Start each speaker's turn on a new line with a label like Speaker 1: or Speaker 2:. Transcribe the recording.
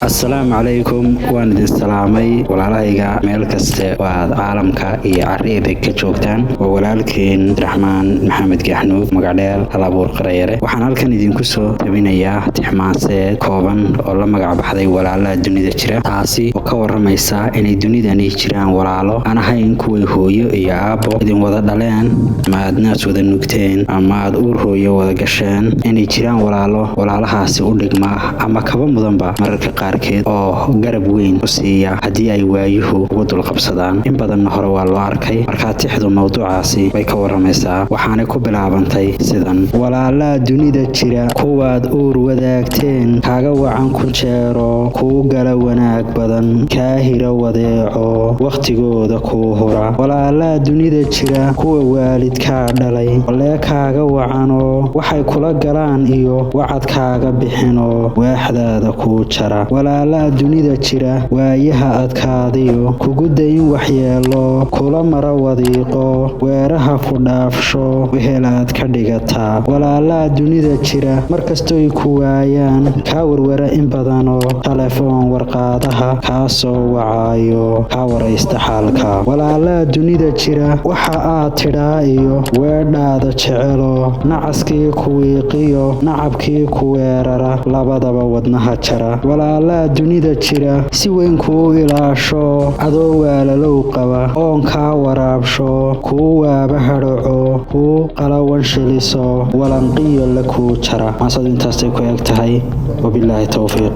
Speaker 1: Assalaamu calaykum, waan idin salaamay walaalahayga meel kaste waad caalamka iyo carriida ka joogtaan. Waa walaalkeen Abdiraxmaan Maxamed Gaxnuug magacdheer Halabuur Qarayare. Waxaan halkan idinku soo tabinayaa tixmaanseed kooban oo la magac baxday walaalaha dunida jira, taasi oo ka waramaysa inay dunidani jiraan walaalo aan ahayn kuwii hooyo iyo aabbo idin wada dhaleen ama aad naas wada nugteen ama aad uur hooyo wada gasheen, inay jiraan walaalahaasi u dhigma ama kaba mudanba mararka qaarkeed oo garab weyn u siiya haddii ay waayuhu ugu dulqabsadaan. In badanna hore waa loo arkay, markaa tixdu mawduucaasi way ka waramaysaa. waxaanay ku bilaabantay sidan: walaalaha dunida jira, kuwaad uur wadaagteen, kaaga wacan ku jeero, kuu gala wanaag badan, kaa hira wadeeco, wakhtigooda kuu hura. walaalaha dunida jira, kuwa waalidkaa dhalay, walee kaaga wacanoo waxay kula galaan iyo wacad kaaga bixinoo waaxdaada kuu jara. walaalaha dunida jira, waayaha adkaadiyo, kugu dayin waxyeelo, kula mara wadiiqo, weeraha ku dhaafsho, wehelaad ka dhigataa. walaalaha dunida jira, markastoy ku waayaan, kaa warwara in badanoo telefoon warqaadaha kaa soo wacaayo, kaa waraysta xaalka. walaalaha dunida jira, waxa aad tidhaa iyo weedhaada jecelo, nacaskii ku wiiqiyo nacabkii ku weerara, labadaba wadnaha jara. walaalaha dunida jira, si weyn kuu ilaasho, adoo waalalow qaba, oon kaa waraabsho, kuu waaba hadhaco, kuu qalawan shiliso, walanqiyo la kuu jara. maasadu intaasay ku eg tahay. wabilaahi towfiiq.